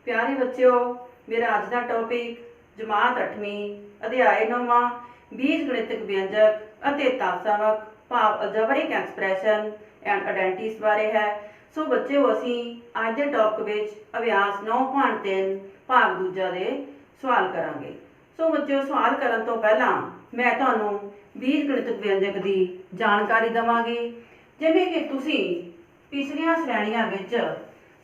प्यारे बच्चों, मेरा अज का टॉपिक जमात 8वीं अध्याय 9वां बीज गणितक व्यंजक अते तासावक भाव अलजबरिक एक्सप्रैशन एंड आइडेंटिटीज बारे है। सो बच्चों, असी अज के टॉपिक विच अभ्यास 9.3 भाग दूजा दे सवाल करांगे। सो बच्चों, सवाल करन तो पहला मैं तुहानूं बीज गणितक व्यंजक की जानकारी देवांगी। जिवें कि तुसीं पिछलियां श्रेणियां विच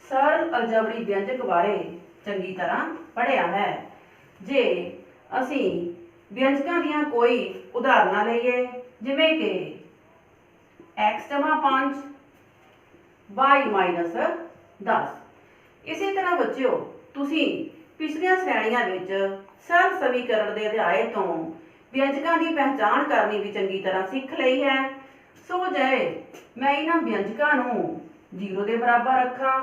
सरल अलजबरी व्यंजक बारे चंगी तरह पढ़िया है। जे असी व्यंजकों दियां कोई उदाहरण लईए, जिवें कि x जमा 5 y माइनस 10। इसी तरह बच्चों, तुसीं पिछलियां श्रेणियां विच सरल समीकरण के अध्याय तो व्यंजकों की पहचान करनी भी चंगी तरह सीख लई है। सो जे मैं इन्हां व्यंजकों नूं 0 के बराबर रखा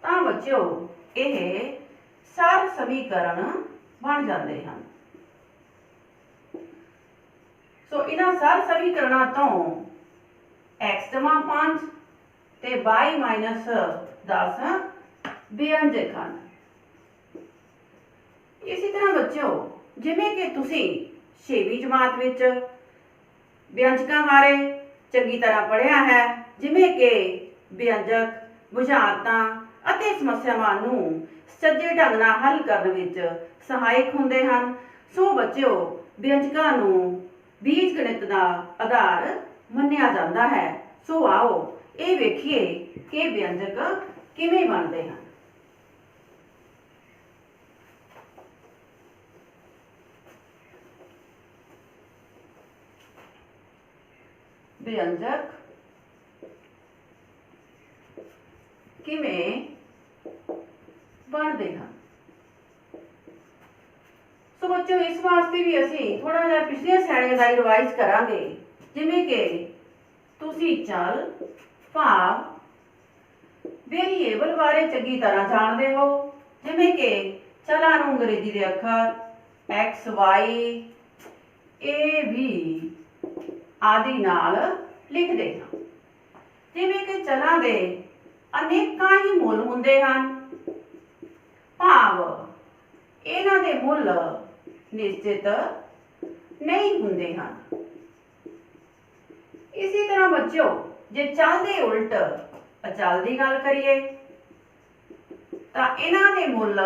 तो बच्चों यह सरल समीकरण बन जाते हैं। सो इन्हां सरल समीकरणों तो x जमा 5 ते y माइनस 10 व्यंजक हैं। इसी तरह बच्चों, जिवें कि तुसीं 6वीं जमात विच व्यंजकों बारे चंगी तरह पढ़िया है, जिवें कि व्यंजक बुझारतां अते समस्यावां नूं सच्चे ढंग नाल हल करन विच सहायक हुंदे हन। सो बच्चों, व्यंजकों नूं बीज गणित का आधार मन्निया जाता है। सो आओ ये वेखिए कि व्यंजक किवें बनते हैं। व्यंजक किवें बनते हैं। सो बच्चों, इस वास्ते भी असी थोड़ा जिहा पिछलियां श्रेणियां का रिवाइज करांगे। जिवें कि तुसीं चल भाव वेरीएबल बारे चंगी तरह जानते हो, जिवें कि चलां नूं अंग्रेजी के अखर एक्स वाई ए बी आदि नाल लिखते हैं। जिवें कि चलां दे अनेकां ही मुल हुंदे हन, भाव इन्हां दे मुल निश्चित नहीं हुंदे हन। इसी तरह बच्चों, जे चल दे उल्ट अचल की गल करिए तो इन्हां दे मुल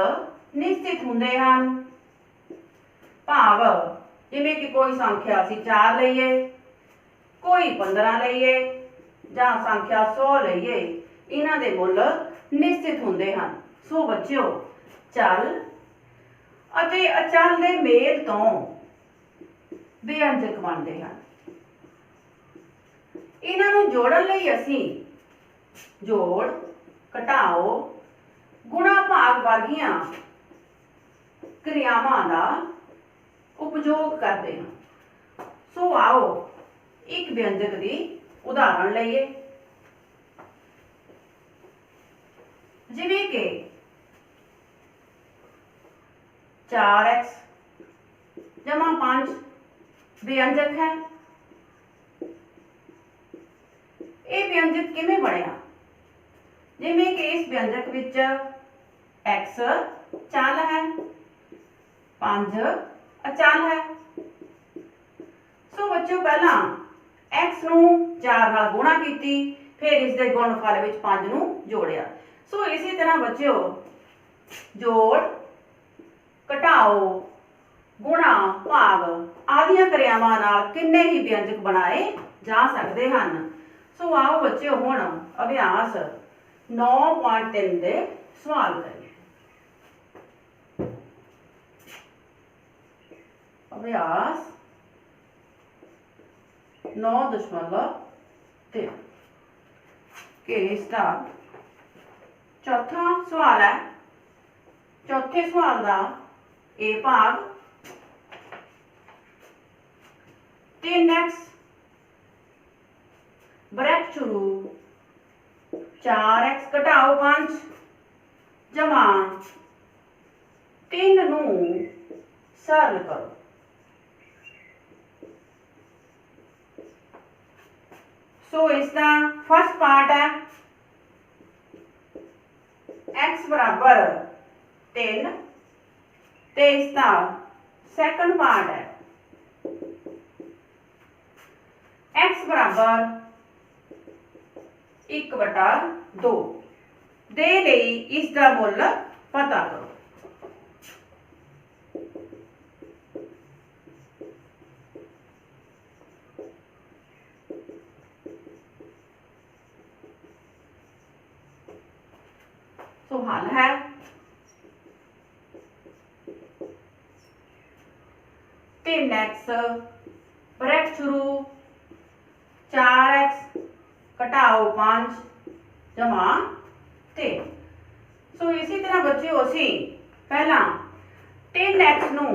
निश्चित हुंदे हन। भाव जिवें कि कोई संख्या असीं 4 लईए, कोई 15 लईए जां संख्या 100 लईए, इन्हां दे मुल निश्चित हुंदे हन। सो बच्चों, चल अते अचल दे मेल तो व्यंजक बनते हैं। इन्हां नूं जोड़न लई असीं जोड़, घटाओ, गुणा भाग वर्गियां क्रियावां का उपयोग करते हैं। सो आओ एक व्यंजक की उदाहरण लईए। जिवें कि 4x जमा 5 व्यंजक है। ये व्यंजक किवें बनिया? जिवें कि इस व्यंजक विच x चल है, 5 अचल है। सो बच्चों, पहला x नूं 4 नाल गुणा कीती, फिर इसके गुणफल विच 5 नूं जोड़िया। सो इसी तरह बच्चों, जोड़, घटाओ, गुणा भाग आदि क्रियावां नाल किन्ने ही व्यंजक बनाए जा सकते हैं। सो आओ बच्चों, हुण अभ्यास 9.3 दे सवाल करिए। अभ्यास 9.3 के इसका चौथा सवाल है। चौथे सवाल का ए भाग 3x ब्रैकेट शुरू 4x घटाओ 5 जमा 3 नूं सरल करो। सो इसका फर्स्ट पार्ट है x बराबर 3 ते इसका सैकंड पार्ट है x बराबर 1/2 दे लई इसका मुल पता करो। तो हल है 3x ब्रैकेट शुरू 4x घटाओ 5 जमा 3। सो इसी तरह बच्चे असी पहला 3x नू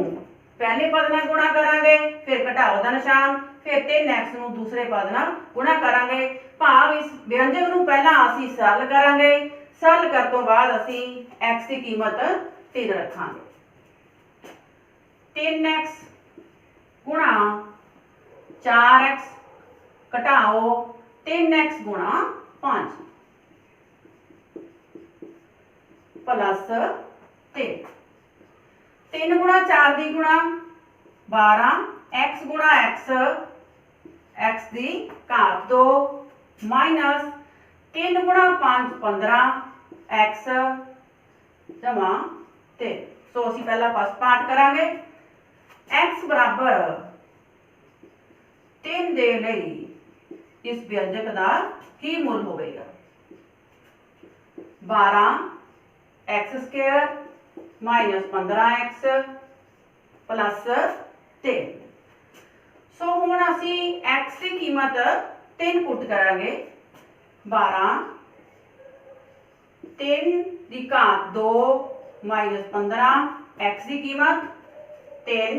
पहले पद नाल गुणा करांगे, फिर घटाओ का निशान, फिर 3x नू दूसरे पद नाल गुणा करांगे। भाव इस व्यंजक नू पहला असी सरल करांगे, सरल कर तो बाद असी x की कीमत 3 रखांगे। 3x गुणा 4x घटाओ 3x गुणा 5 प्लस 3 गुणा 4 दी गुणा 12 x गुणा x दी घात 2 माइनस 3 गुणा 5 15 x जमा 3। सो असी पहला फर्स्ट पार्ट करांगे। x बराबर 3 दे लई इस व्यंजक का की मूल होगा 12x² माइनस 15x प्लस 3। सो हुण असी x की कीमत 3 पुट करांगे 12 3 की घात 2 माइनस 15 x की कीमत 3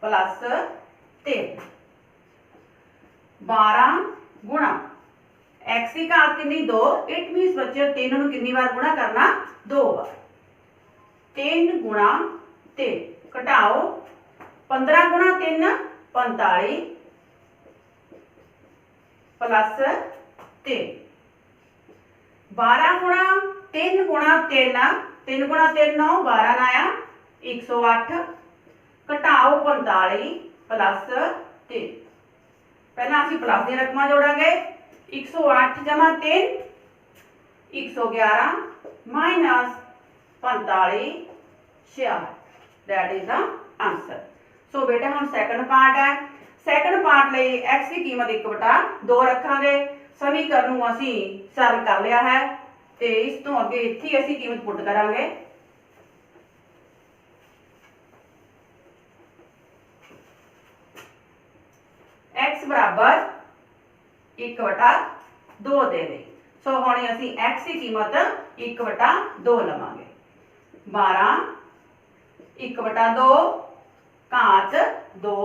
प्लस 3 12 गुणा x की घात कितनी 2। इट मीन्स बच्चे 3 नूं कितनी बार गुणा करना 2 बार। 3 गुणा 3 घटाओ 15 गुणा 3 45 प्लस 3 12 गुणा 3 गुणा 3 3 गुणा 3 9 12 आया 108 घटाओ 45 प्लस 3। पहला असी प्लस दी रकमां जोड़ांगे 108 जमा 3 111 minus 45 66 that is the answer. So बेटा हम सैकंड पार्ट है, सैकंड पार्ट लई x की कीमत 1/2 रखांगे। समीकरण नूं असी सरल कर लिया है ते इस तो अगे इत्थे असी कीमत पुट करांगे। x बराबर 1/2 दे दे। सो हुण असी x की कीमत 1/2 लवांगे 12 1/2 घात 2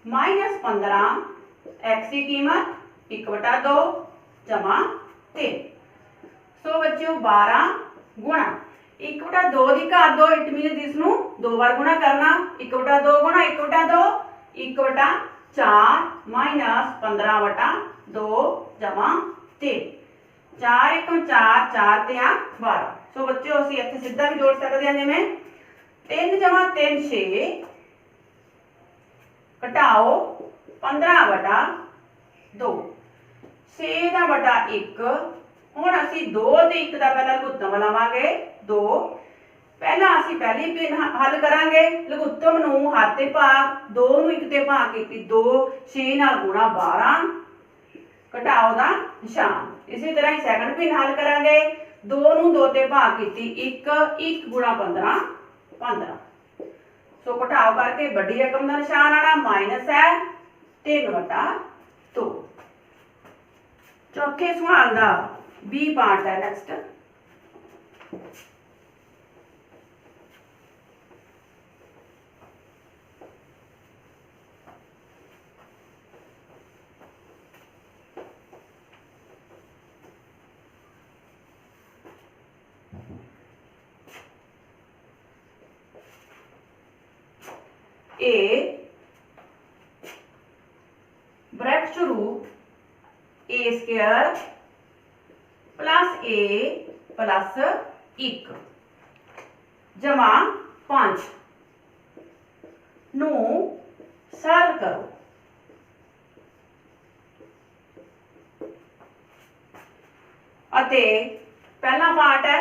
माइनस 15 x की कीमत 1/2 जमा 3। सो बच्चों 12 गुणा 1/2 की घात 2 इट मीन इसनूं 2 बार गुणा करना 1/2 गुणा 1/2 1/4 माइनस 15/2 जमा 3 4 1 4 4 ते 12। सो बच्चों असी इत्थे सीधा भी जोड़ सकते हैं जिवें 3 जमा 3 6 घटाओ 15/2 6 का बटा 1। हुण असी 2 ते 1 का पहला लघुत्तम लवांगे 2। पहला असी पहली पिन हल करांगे लघुत्तम नूं हर ते भाग 2 नूं 1 ते भाग कीती 2 6 नाल गुणा 12 घटाओ दा निशान। इसी तरह ही सैकंड पिन हल करांगे 2 नूं 2 ते भाग कीती 1 1 गुणा 15 15। सो घटाओ करके बड़ी रकम का निशान आना माइनस है 3/2। चौथे सवाल का बी पार्ट है नेक्स्ट। ए ब्रैकेट शुरू a² प्लस a प्लस 1 जमा 5 नू सरल करो। अते पहला पार्ट है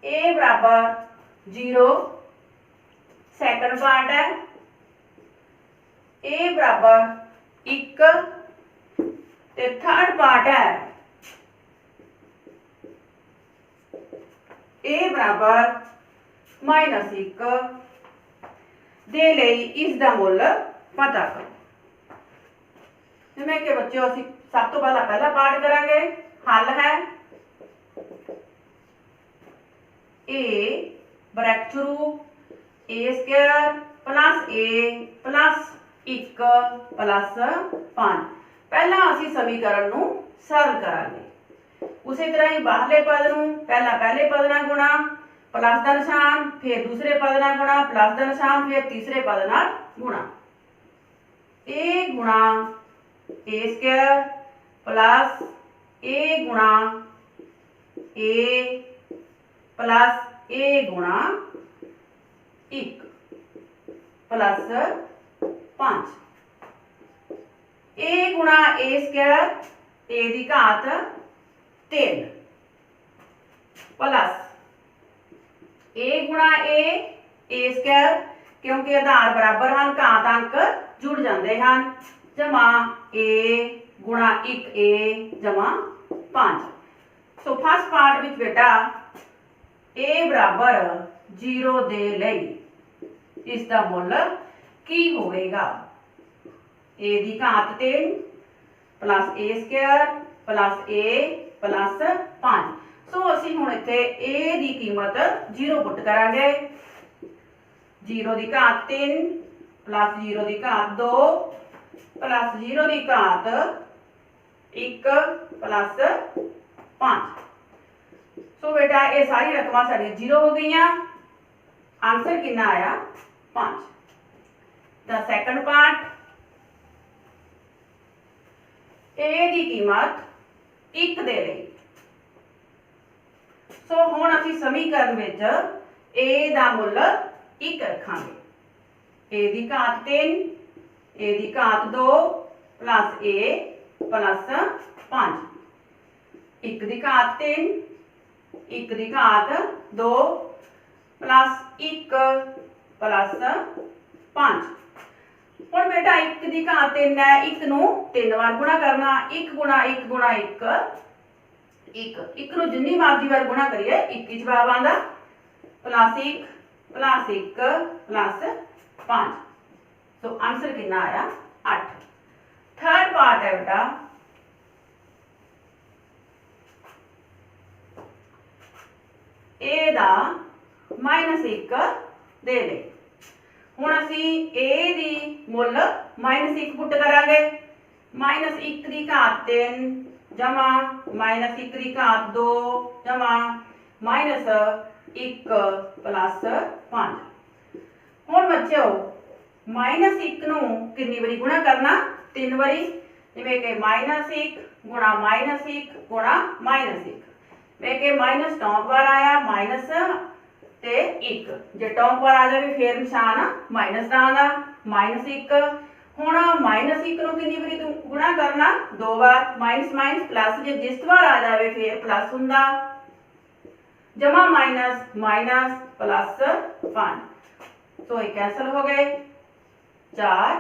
ए बराबर 0, सैकंड पार्ट है ए बराबर 1 ते थर्ड पार्ट है ए बराबर -1 दे लई इसका मुल पता करो। जिवें कि बच्चों असीं सब तो पहला पार्ट करांगे। हल है a bracket through a square plus 1 plus 5। पहला असीं समीकरण नूं सरल करांगे। उसी तरह ही बाहरले पद नूं पहला पहले पद नाल गुणा, प्लस का निशान, फिर दूसरे पद नाल गुणा, प्लस का निशान, फिर तीसरे पद नाल गुणा। ए गुणा ए स्क्वायर प्लस ए गुणा ए प्लस ए गुणा 1 प्लस 5। ए गुणा ए स्क्वायर ए दी घात 3 प्लस ए गुणा ए स्क्वायर क्योंकि आधार बराबर हैं घात अंक जुड़ जाते हैं जमा ए गुणा 1 ए जमा 5। सो फर्स्ट पार्ट विच बेटा ए बराबर 0 दे लई इसका मुल की होगा? ए दी घात 3 प्लस ए स्क्वायर प्लस ए प्लस 5। सो असी हुण इत्थे ए दी कीमत 0 पुट करांगे। 0 दी घात 3 प्लस 0 दी घात 2 प्लस 0 दी घात 1 प्लस 5। सो बेटा ये सारी रकम साड़ी 0 हो गई। आंसर कितना आया? 5। द सैकंड पार्ट ए दी कीमत 1 दे लई। सो हुण असीं समीकरण विच ए दा मुल 1 रखांगे। ए दी घात 3 ए दी घात 2 प्लस ए प्लस 5। 1 दी घात 3 1 दी घात 2 प्लस 1 प्लस 5। हुण बेटा 1 दी घात 3 है, 1 नूं 3 बार गुणा करना। 1 गुणा 1 गुणा 1 1 नूं जिन्नी मर्जी बार गुणा करिए 1 ही जवाब आंदा। Plus 1 plus 1 plus 5। So answer कितना आया? 8। थर्ड पार्ट है बेटा ए दा -1 दे ले। हुण असीं ए दी मुल -1 पुट करांगे। -1 दी घात 3 जमा -1 दी घात 2 जमा -1 प्लस 5। हुण बच्चों -1 नूं कितनी बारी गुणा करना? 3 बारी। जिवें कि -1 गुणा -1 गुणा -1 मैं कि माइनस टोंक बार आया माइनस ते 1 जे टोंक बार आ जाए फिर निशान माइनस का आंदा -1। हुण -1 नूं कितनी बारी गुणा करना? 2 बार। माइनस माइनस प्लस जे जिस बार आ जाए फिर प्लस हुंदा जमा माइनस माइनस प्लस 5। तो ये कैंसल हो गए 4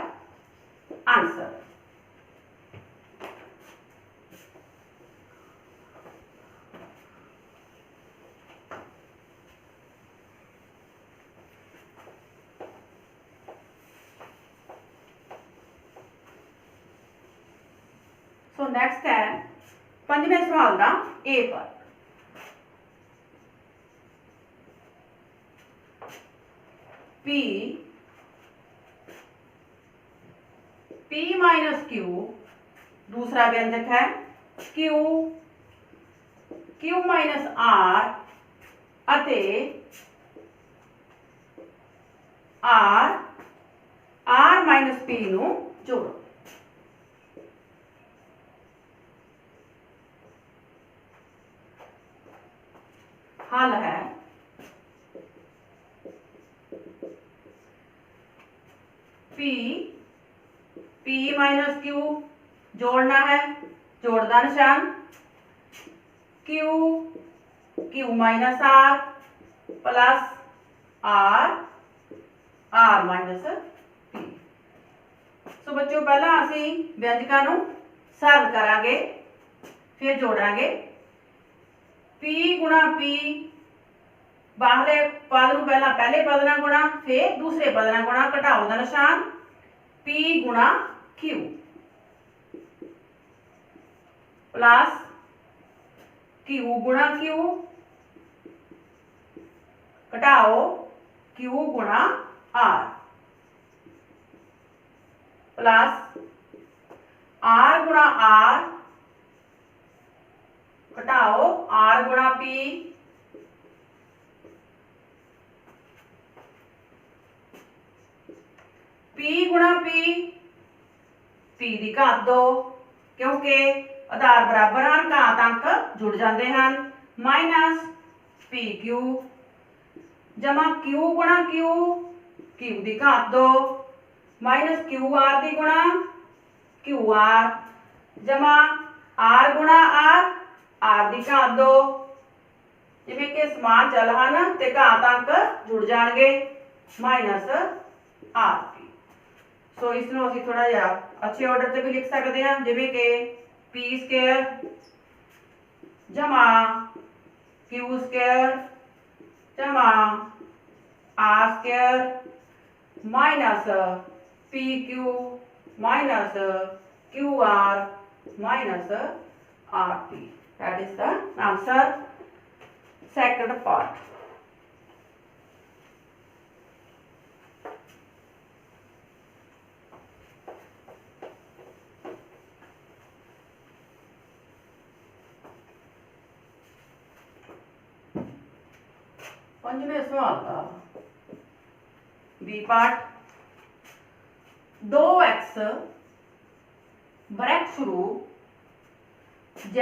आंसर। सो नेक्स्ट है 5वें सवाल का ए पर। P माइनस Q दूसरा व्यंजक है। Q माइनस R अते R माइनस P नूं जोड़ो। हल है P, P माइनस Q जोड़ना है, जोड़दा निशान, Q, Q minus R plus R, R minus P। सो बच्चों पहला असी व्यंजकों नूं सरल करांगे, फिर जोड़ांगे। P गुणा P, बाहरले पद नूं पहला पहले पद नाल गुणा, फिर दूसरे पद नाल गुणा, घटाओ दा निशान, P गुणा Q प्लस Q गुणा Q, घटाओ Q गुणा R प्लस R गुणा R, घटाओ R गुणा P, P गुणा P, P की घात 2 क्योंकि आधार बराबर हैं, घात अंक जुड़ जाते हैं, माइनस PQ जमा Q गुणा Q, Q की घात 2 माइनस QR की गुणा QR जमा R गुणा R, R की घात 2, जिवें कि समान चल हैं ते घात अंक जुड़ जाएंगे, माइनस RP। सो इसनों असीं थोड़ा जिहा अच्छे ऑर्डर से भी लिख सकते हैं, जिवें कि P स्क्वायर जमा Q स्क्वायर जमा R square minus PQ minus QR minus RP. That is the answer, second part. पंजवें सवाल का बी पार्ट, 2x ब्रैकेट शुरू z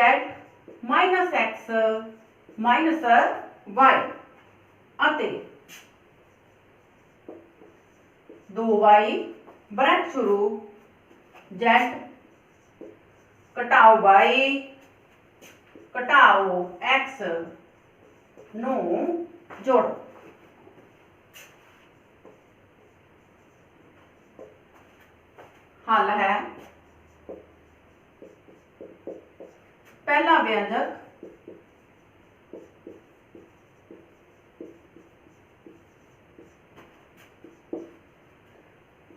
minus x minus y अते 2y ब्रैकेट शुरू z घटाओ y घटाओ x नू जोड़। हल है पहला व्यंजक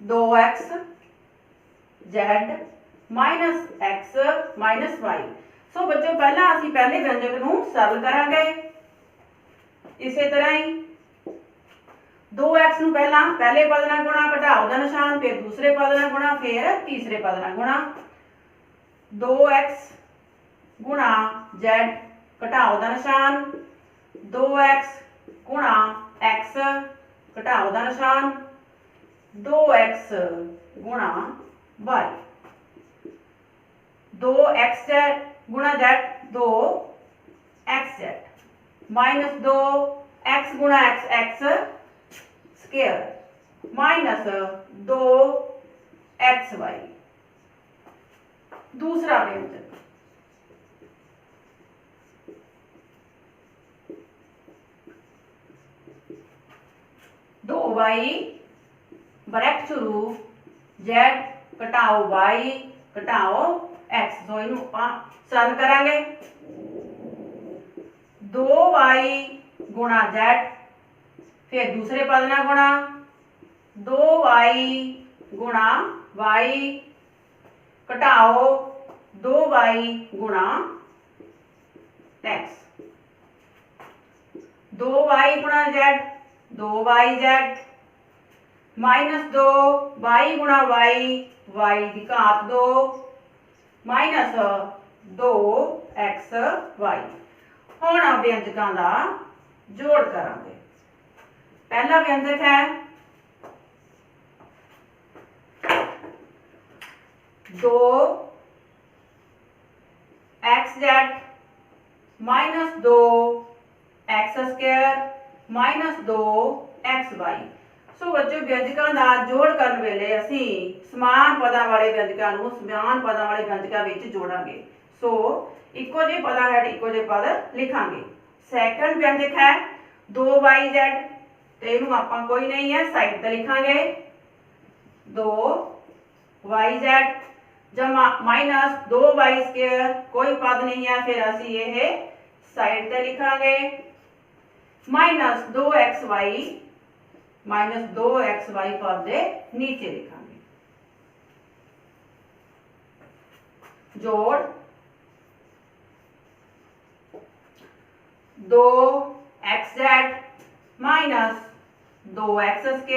दो x z minus x minus y. So बच्चों पहला असी पहले व्यंजक नूं सरल करांगे। इसे तरह ही 2x नूं पहला पहले पद नाल गुणा, घटाओ दा निशान, फिर दूसरे पद नाल गुणा, फिर तीसरे पद नाल गुणा। 2x गुणा z घटाओ दा निशान, 2x गुणा x घटाओ दा निशान, 2x गुणा y, 2xz गुणा z 2xz माइनस 2x गुणा x x square minus 2xy। दूसरा व्यंजक 2y ब्रैकेट शुरू z घटाओ y घटाओ x, तो इनू सरल करांगे। 2y गुणा z, फिर दूसरे पद नाल गुणा, 2y गुणा y घटाओ 2y गुणा x, 2y गुणा z 2yz माइनस 2y गुणा y, y की घात 2 माइनस 2xy। हुण व्यंजकों का जोड़ करांगे। पहला व्यंजक है 2xz minus 2x square minus 2xy। सो बच्चों व्यंजकों का जोड़ करने वेले असी समान पदां वाले व्यंजकों नूं समान पदां वाले व्यंजकों विच जोड़ांगे। सो इक्को जिहे पदां हैठ इक्को जिहे पद लिखांगे। सैकंड व्यंजक है 2YZ, तो इहनूं आपां कोई नहीं है साइड ते लिखांगे 2YZ जमा माइनस 2y² कोई पद नहीं है, फिर असी ये साइड ते लिखांगे माइनस 2xy माइनस 2xy पद दे नीचे लिखांगे। जोड़ 2xz माइनस 2x²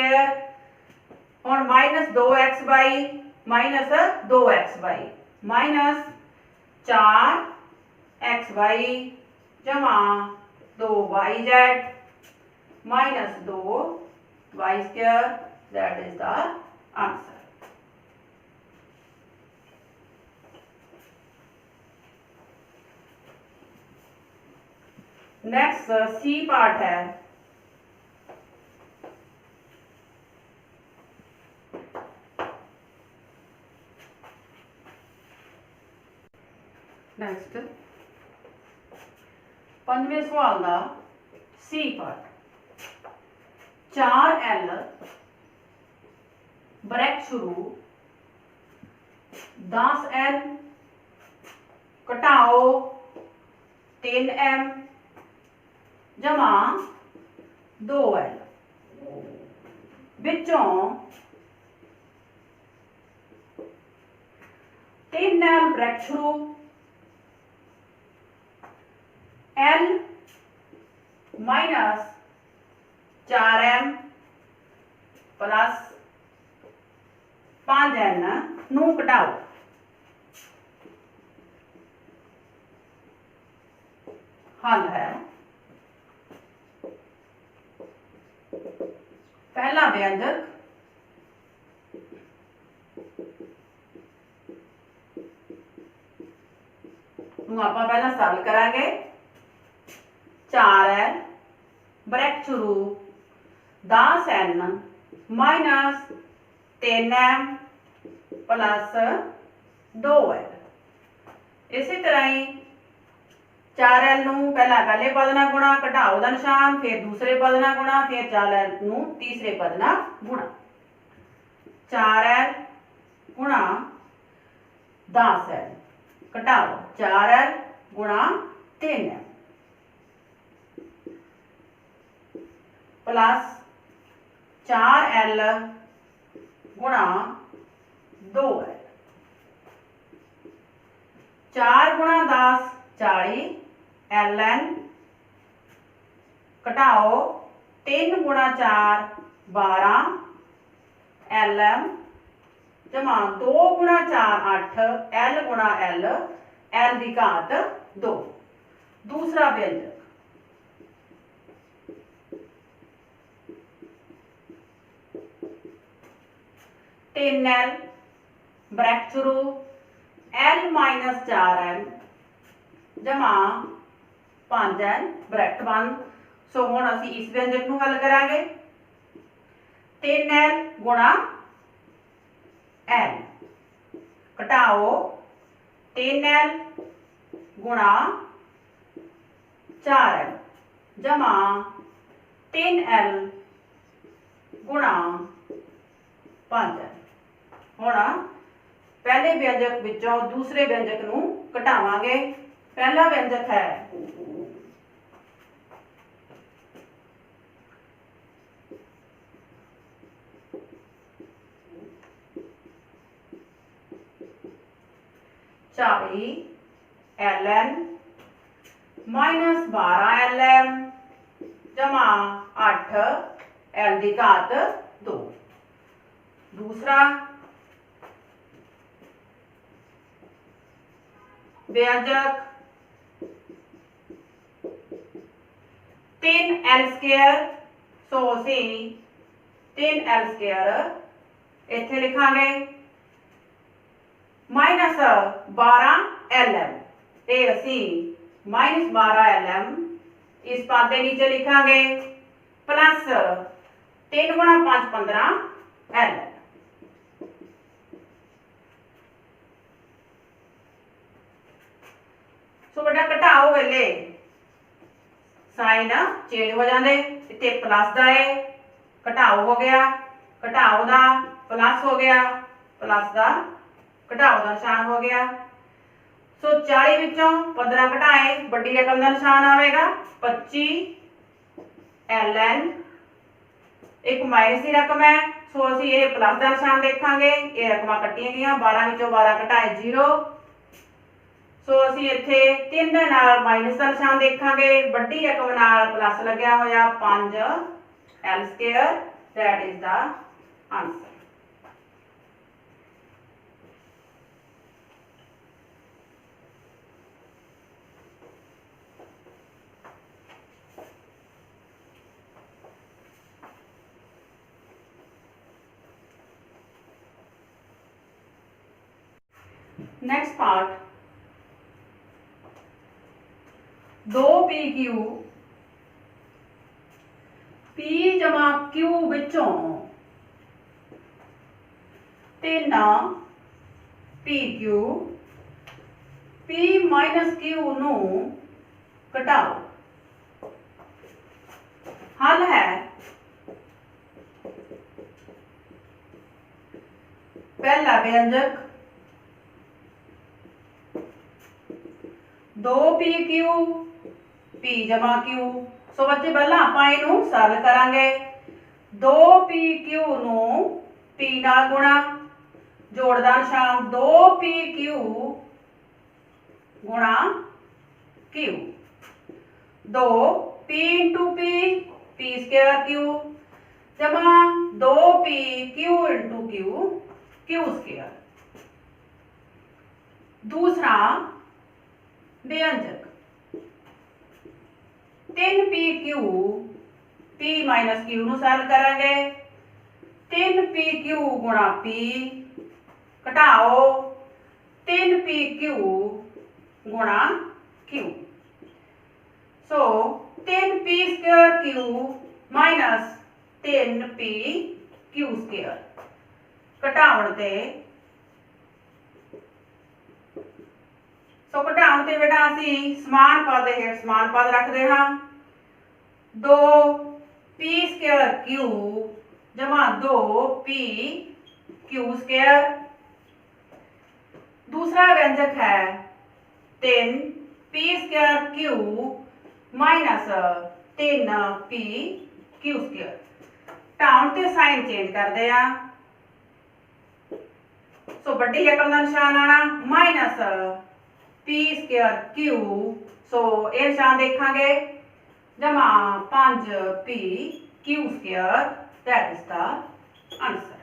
और minus 2xy minus 2xy minus 4xy जमा 2yz minus 2y², that is the answer. Next C part है। नेक्स्ट 5वें सवाल का सी पार्ट 4L ब्रैकेट शुरू 10L घटाओ 3M जमा 2L विचों 3L ब्रैकेट शुरू L minus 4M plus 5N नूं घटाओ। हल है पहला व्यंजक आपां पहला सरल करांगे 4L ब्रैकेट शुरू 10N minus 3M plus 2L। इसी तरह ही 4L नूं पहले पद नाल गुणा घटाओ दा निशान, फिर दूसरे पद नाल गुणा, फिर 4L नूं तीसरे पद नाल गुणा। 4L गुणा 10L घटाओ 4L गुणा 3M प्लस 4L गुणा 2L। 4 गुणा 10 40 LN घटाओ 3 गुणा 4 12 LM जमा 2 गुणा 4 8 L गुणा L L की घात 2। दूसरा व्यंजक 3L ब्रैकेट शुरू L माइनस 4M जमा 5N ब्रैकेट बंद। सो हुण असीं इस व्यंजक नूं हल करांगे 3L गुणा L घटाओ 3L गुणा 4L जमा 3L गुणा 5L। हुण पहले व्यंजक विचों दूसरे व्यंजक नूं घटावांगे। पहला व्यंजक है 40 LN माइनस 12 LM जमा 8 L की घात 2। दूसरा व्यंजक 3L²। सो असी 3L² इत्थे लिखांगे माइनस 12 LM, ये असी -12 LM इस पद के नीचे लिखांगे प्लस 3 गुणा 5 15 ln। सो बेटा घटाओ वेले साइन चेंज हो जाते, इतने प्लस का है घटाओ हो गया, घटाओ का प्लस हो गया, प्लस का घटाओ का निशान हो गया। सो 40 विचों 15 घटाए बड़ी रकम का निशान आएगा 25 ln। एक माइनस की रकम है, सो असी ये प्लस का निशान देखांगे, ये रकम कट्टिया गई 12 विचों 12 घटाए 0। सो असी इत्थे 3 दे नाल माइनस का निशान देखांगे, बड़ी रकम नाल प्लस लग्या होया 5 l square, that is the answer. Next part, 2pq p जमा q विचों 3pq p माइनस q नू घटाओ। हल है पहला व्यंजक 2pq p जमा q। सो बच्चे पहला आपां इहनूं सरल करांगे, 2pq नू p नाल गुणा, जोड़दा निशान 2pq गुणा q, 2p into p p square q जमा 2pq into q q square. दूसरा व्यंजक 3pq p माइनस q नू सरल करांगे, 3pq गुणा p घटाओ 3pq गुणा q। So 3p square q minus 3pq square घटाउण ते, सो घटाउण ते बेटा असी समान पद हेठ समान पद रखते हाँ, 2p स्क्वायर q जमा 2pq स्क्वायर। दूसरा व्यंजक है 3p square q minus 3pq square. घटाउण ते साइन चेंज करते हैं, सो बड़ी रकम का निशान आना माइनस p स्क्वायर q। सो ये निशान देखांगे जमा 5pq square, that is the answer.